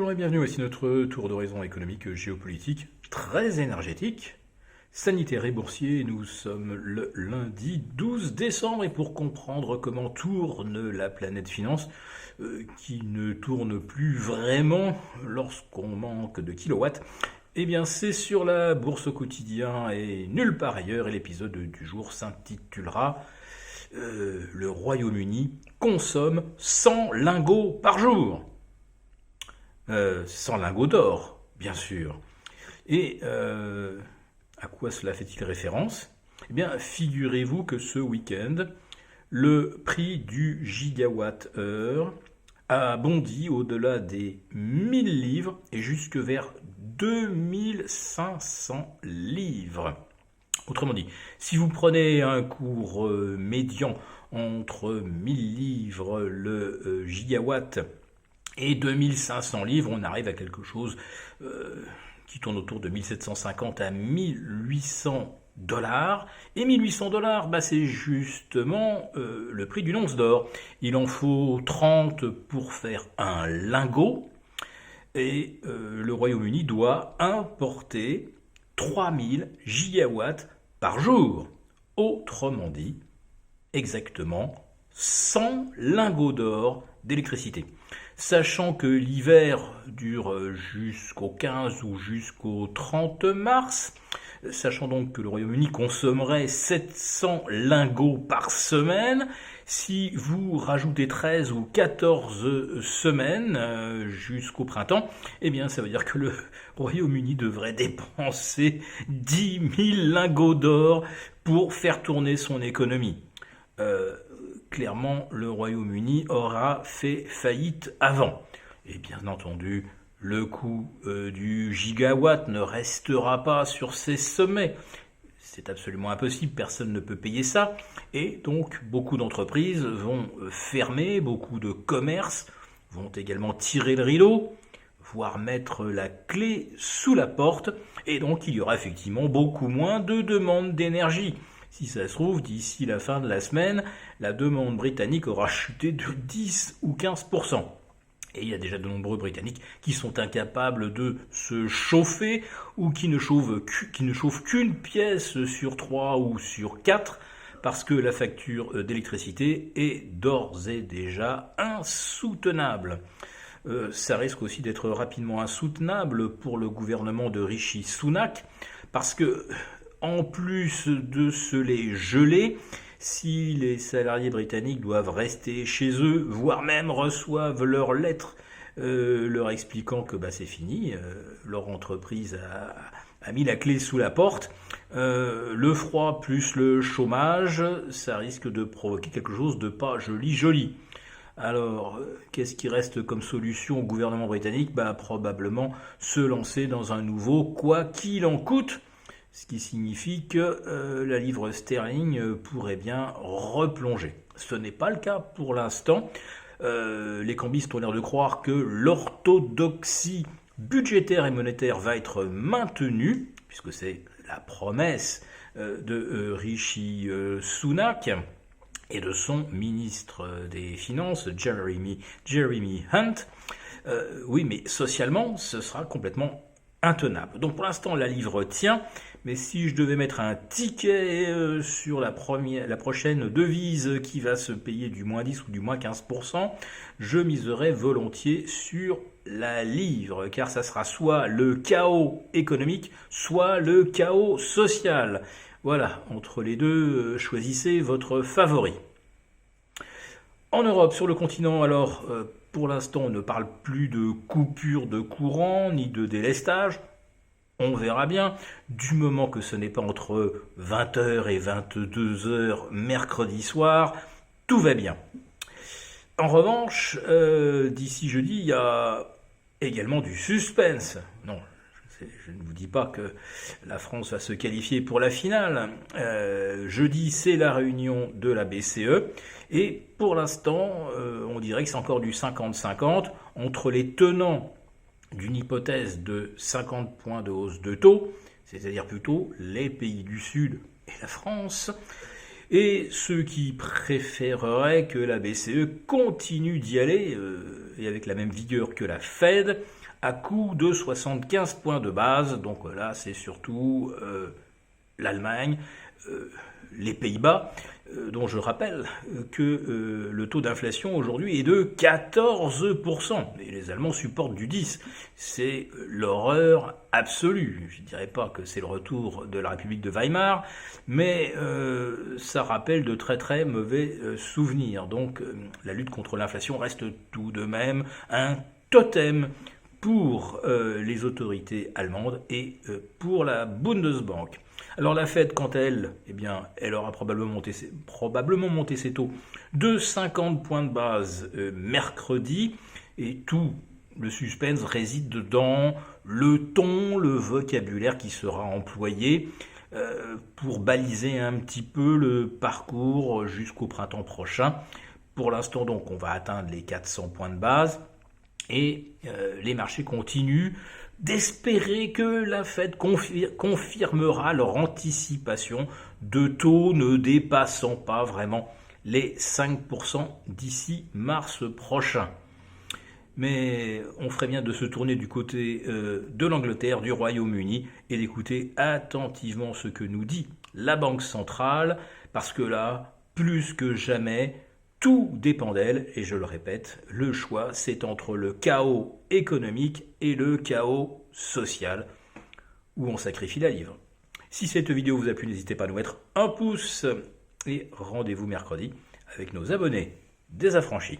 Bonjour et bienvenue, voici notre tour d'horizon économique, géopolitique, très énergétique, sanitaire et boursier. Nous sommes le lundi 12 décembre et pour comprendre comment tourne la planète finance, qui ne tourne plus vraiment lorsqu'on manque de kilowatts, eh bien c'est sur la bourse au quotidien et nulle part ailleurs. Et l'épisode du jour s'intitulera le Royaume-Uni consomme 100 lingots par jour. 100 lingots d'or, bien sûr. Et à quoi cela fait-il référence? Eh bien, figurez-vous que ce week-end, le prix du gigawatt-heure a bondi au-delà des 1000 livres et jusque vers 2500 livres. Autrement dit, si vous prenez un cours médian entre 1000 livres le gigawatt et 2500 livres, on arrive à quelque chose qui tourne autour de 1750 à 1800 dollars. Et 1800 dollars, c'est justement le prix d'une once d'or. Il en faut 30 pour faire un lingot. Et le Royaume-Uni doit importer 3000 gigawatts par jour. Autrement dit, exactement 100 lingots d'or d'électricité. Sachant que l'hiver dure jusqu'au 15 ou jusqu'au 30 mars, sachant donc que le Royaume-Uni consommerait 700 lingots par semaine, si vous rajoutez 13 ou 14 semaines jusqu'au printemps, eh bien ça veut dire que le Royaume-Uni devrait dépenser 10 000 lingots d'or pour faire tourner son économie. Clairement, le Royaume-Uni aura fait faillite avant. Et bien entendu, le coût du gigawatt ne restera pas sur ses sommets. C'est absolument impossible, personne ne peut payer ça. Et donc, beaucoup d'entreprises vont fermer, beaucoup de commerces vont également tirer le rideau, voire mettre la clé sous la porte. Et donc, il y aura effectivement beaucoup moins de demandes d'énergie. Si ça se trouve, d'ici la fin de la semaine, la demande britannique aura chuté de 10 ou 15%. Et il y a déjà de nombreux Britanniques qui sont incapables de se chauffer ou qui ne chauffent qu'une pièce sur 3 ou sur 4 parce que la facture d'électricité est d'ores et déjà insoutenable. Ça risque aussi d'être rapidement insoutenable pour le gouvernement de Rishi Sunak parce que en plus de se les geler, si les salariés britanniques doivent rester chez eux, voire même reçoivent leur lettre leur expliquant que c'est fini, leur entreprise a mis la clé sous la porte, le froid plus le chômage, ça risque de provoquer quelque chose de pas joli. Alors, qu'est-ce qui reste comme solution au gouvernement britannique? Probablement se lancer dans un nouveau quoi qu'il en coûte, ce qui signifie que la livre sterling pourrait bien replonger. Ce n'est pas le cas pour l'instant. Les cambistes ont l'air de croire que l'orthodoxie budgétaire et monétaire va être maintenue, puisque c'est la promesse de Rishi Sunak et de son ministre des Finances, Jeremy Hunt. Oui, mais socialement, ce sera complètement intenable. Donc pour l'instant, la livre tient, mais si je devais mettre un ticket sur la prochaine devise qui va se payer du moins 10 ou du moins 15%, je miserais volontiers sur la livre, car ça sera soit le chaos économique, soit le chaos social. Voilà, entre les deux, choisissez votre favori. En Europe, sur le continent, alors, pour l'instant, on ne parle plus de coupure de courant, ni de délestage. On verra bien, du moment que ce n'est pas entre 20h et 22h mercredi soir, tout va bien. En revanche, d'ici jeudi, il y a également du suspense. Non, je ne vous dis pas que la France va se qualifier pour la finale. Jeudi, c'est la réunion de la BCE. Et pour l'instant, on dirait que c'est encore du 50-50 entre les tenants d'une hypothèse de 50 points de hausse de taux, c'est-à-dire plutôt les pays du Sud et la France, et ceux qui préféreraient que la BCE continue d'y aller, et avec la même vigueur que la Fed, à coût de 75 points de base. Donc là, c'est surtout l'Allemagne, les Pays-Bas, dont je rappelle que le taux d'inflation aujourd'hui est de 14%. Et les Allemands supportent du 10%. C'est l'horreur absolue. Je ne dirais pas que c'est le retour de la République de Weimar, mais ça rappelle de très très mauvais souvenirs. Donc la lutte contre l'inflation reste tout de même un totem pour les autorités allemandes et pour la Bundesbank. Alors la Fed, quant à elle, eh bien, elle aura probablement monté ses taux de 50 points de base mercredi, et tout le suspense réside dans le ton, le vocabulaire qui sera employé pour baliser un petit peu le parcours jusqu'au printemps prochain. Pour l'instant, donc, on va atteindre les 400 points de base. Et les marchés continuent d'espérer que la Fed confirmera leur anticipation de taux ne dépassant pas vraiment les 5% d'ici mars prochain. Mais on ferait bien de se tourner du côté de l'Angleterre, du Royaume-Uni, et d'écouter attentivement ce que nous dit la Banque centrale, parce que là, plus que jamais, tout dépend d'elle, et je le répète, le choix c'est entre le chaos économique et le chaos social, où on sacrifie la livre. Si cette vidéo vous a plu, n'hésitez pas à nous mettre un pouce, et rendez-vous mercredi avec nos abonnés désaffranchis.